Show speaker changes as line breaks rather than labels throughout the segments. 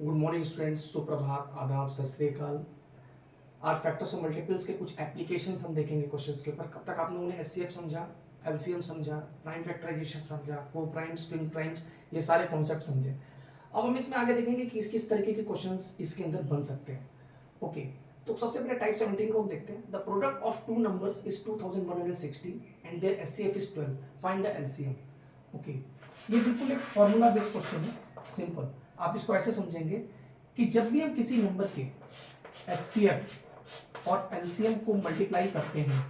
Good morning students, सुप्रभात, आदाब, सत श्री अकाल। आज फैक्टर्स और मल्टीपल्स के कुछ एप्लीकेशंस हम देखेंगे क्वेश्चंस के ऊपर। कब तक आप लोगों ने एचसीएफ समझा, एलसीएम समझा, प्राइम फैक्टराइजेशन समझा, को प्राइम्स, ट्विन प्राइम्स, ये सारे कॉन्सेप्ट समझे। अब हम इसमें आगे देखेंगे कि किस तरीके के क्वेश्चंस इसके अंदर बन सकते हैं। ओके, तो सबसे पहले टाइप 17 को हम देखते हैं। The product of two numbers is 2160 and their HCF is 12, find the LCM. Okay, ये बिल्कुल एक फॉर्मूला बेस्ड क्वेश्चन है, सिंपल। आप इसको ऐसे समझेंगे कि जब भी हम किसी नंबर के एचसीएफ और एलसीएम को मल्टीप्लाई करते हैं,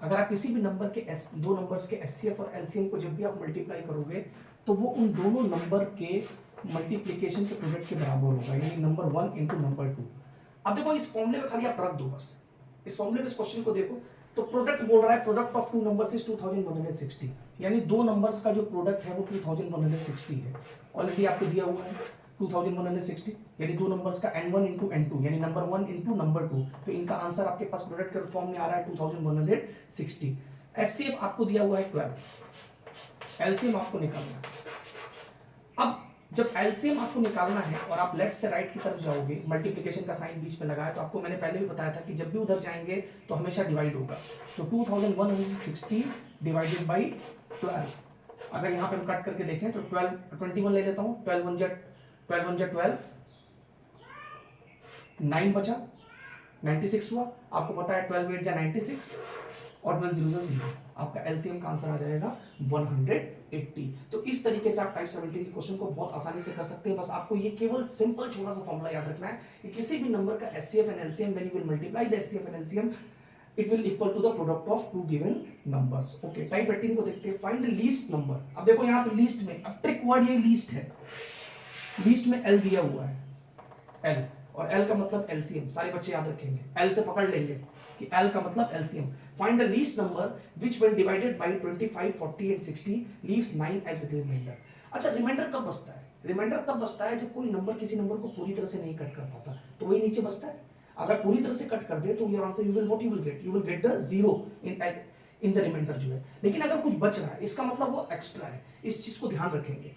अगर आप किसी भी नंबर के दो नंबर्स के एचसीएफ और एलसीएम को जब भी आप मल्टीप्लाई करोगे तो वो उन दोनों नंबर के मल्टीप्लिकेशन के प्रोडक्ट के बराबर होगा, यानी नंबर 1 इंटू नंबर 2। अब देखो इस फॉर्मूले में खाली आप रख दो, बस इस फॉर्मूले में इस क्वेश्चन को देखो तो प्रोडक्ट बोल रहा है product of two numbers is 2160, यानी दो नंबर्स का जो प्रोडक्ट है वो 2160 है। ऑलरेडी आपको दिया हुआ है 2160, यानी दो नंबर्स का n1 इंटू n2, यानी नंबर 1 इंटू नंबर 2। तो इनका आंसर आपके पास प्रोडक्ट के फॉर्म में आ रहा है 2160। एचसीएफ आपको दिया हुआ है 12, एलसीएम आपको निकालना है। अब जब एलसीएम आपको निकालना है और आप लेफ्ट से राइट की तरफ जाओगे, मल्टीप्लिकेशन का साइन बीच में लगाया, तो आपको मैंने पहले भी बताया था कि जब भी उधर जाएंगे तो हमेशा डिवाइड होगा। तो 2160 डिवाइडेड बाई 12, अगर यहाँ पे हम कट करके देखें तो 21 ले लेता हूँ, 12 1 जा 12, 9 बचा, 96 हुआ। आपको पता है 12 8 जा 96 और 12 0 जा 0। आपका एलसीएम का आंसर आ जाएगा 180। तो इस तरीके से आप टाइप 17 के क्वेश्चन को बहुत आसानी से कर सकते हैं। बस आपको ये केवल सिंपल छोटा सा फॉर्मूला याद रखना है कि किसी भी नंबर का HCF and LCM when you will multiply the HCF and LCM it will equal to the product of two given numbers. Okay, type 18 को देखते हैं। Find the least number. अब देखो यहाँ पे लीस्ट में, अब ट्रिक वर्ड ये लीस्ट है। लीस्ट में एल दिया हुआ है, एल, और एल का मतलब एलसीएम। सारे बच्चे याद रखेंगे, एल से पकड़ लेंगे कि एल का मतलब LCM. Find the least number which when divided by 25 40 and 60 leaves 9 as remainder. अच्छा, रिमाइंडर कब बचता है? रिमाइंडर तब बचता है जब कोई नंबर किसी नंबर को पूरी तरह से नहीं कट कर पाता, तो वही नीचे बचता है। अगर पूरी तरह से कट कर दे तो your answer you will get the zero in the remainder जो है। लेकिन अगर कुछ बच रहा है इसका मतलब वो एक्स्ट्रा है, इस चीज को ध्यान रखेंगे।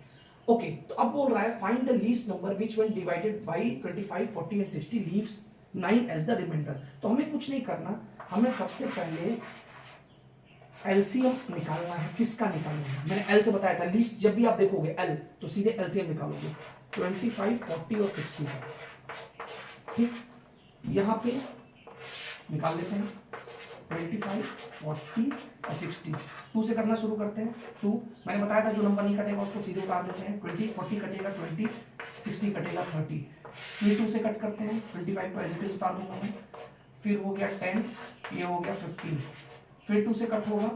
ओके, तो अब बोल रहा है find the least number which when divided by 25 40 and 60 leaves 9 as the remainder. तो हमें कुछ नहीं करना, हमें सबसे पहले एलसीएम निकालना है। किसका निकालना है? मैंने एल से बताया था, लीस्ट जब भी आप देखोगे एल तो सीधे एलसीएम निकालोगे 25 40 और 60 का। ठीक, यहां पे निकाल लेते हैं 25 40 और 60। 2 से करना शुरू करते हैं। 2 मैंने बताया था जो नंबर नहीं कटेगा उसको सीधे उतार देते हैं। 20 40 कटेगा 20, 60 कटेगा 30। फिर 2 से कट करते हैं, 25 को एज इट इज उतार दूंगा मैं। फिर हो गया 10, ये हो गया 15। फिर 2 से कट होगा,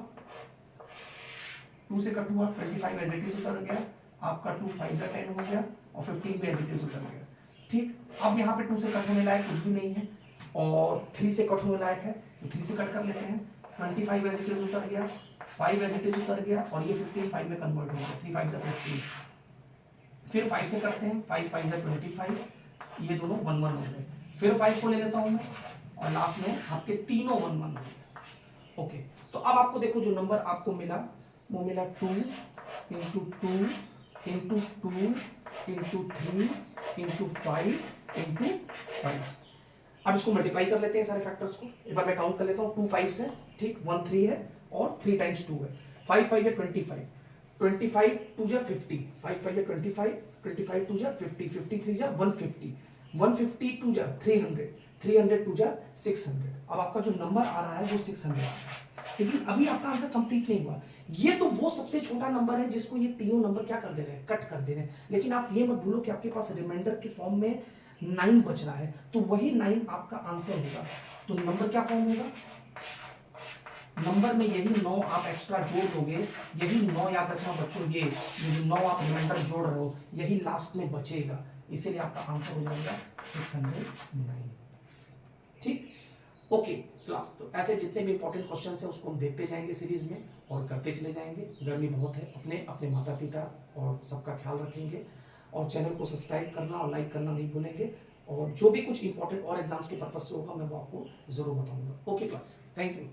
2 से कट हुआ, 25 एज इट इज उतर गया, आपका 2 5 जा 10 हो गया और 15 भी एज इट इज उतर गया। ठीक, अब यहाँ पे 2 से कट होने लायक कुछ भी नहीं है और 3 से कट होने लायक है, तो 3 से कट कर लेते हैं। 25 एज इट इज उतर गया, 5 एज इट इज उतर गया और ये 15 5 में कन्वर्ट हो गया, 3 5 जा 15। फिर 5 से करते हैं, 5 5 जा 25, ये दोनों 1 1 हो गए। फिर 5 को ले लेता हूं मैं और लास्ट में आपके तीनों 1 1 हो गए। ओके, तो अब आपको देखो जो नंबर आपको मिला वो मिला 2 into 2 into 2 into 3 into 5 into 5। अब इसको मल्टीप्लाई कर लेते हैं सारे फैक्टर्स को। एक बार मैं काउंट कर लेता हूँ। 2 5 से, ठीक, 1 3 है और 3 टाइम्स 2 है। 5 5 या 25, 25 2 जा 50, 5 5 या 25, 25 2 जा 50, 53 जा 150, 150 2 जा 300, 300 2 जा 600। अब आपका जो नंबर आ रहा है वो 600 आ रहा है। लेकिन अभी आपका आंसर कंप्लीट नहीं हुआ। ये तो वो सबसे छोटा नंबर है जिसको ये तीनों नंबर क्या कर दे रहे हैं, कट कर दे रहे हैं। लेकिन आप ये मत भूलो कि आपके पास रिमाइंडर के फॉर्म में 9 बच रहा है, तो वही 9 आपका आंसर होगा। तो नंबर क्या फॉर्म होगा? नंबर में यही 9 आप एक्स्ट्रा जोड़ दोगे, यही 9 याद रखना बच्चों, ये जो 9 आप रिमाइंडर जोड़ रहे हो यही लास्ट में बचेगा, इसीलिए आपका आंसर हो जाएगा 609। ठीक, ओके क्लास। तो ऐसे जितने भी इंपॉर्टेंट क्वेश्चन है उसको हम देखते जाएंगे सीरीज में और करते चले जाएंगे। गर्मी बहुत है, अपने अपने माता पिता और सबका ख्याल रखेंगे और चैनल को सब्सक्राइब करना और लाइक करना नहीं भूलेंगे। और जो भी कुछ इंपॉर्टेंट और एग्जाम्स के पर्पज से होगा मैं वो आपको जरूर बताऊंगा। Okay class, thank you.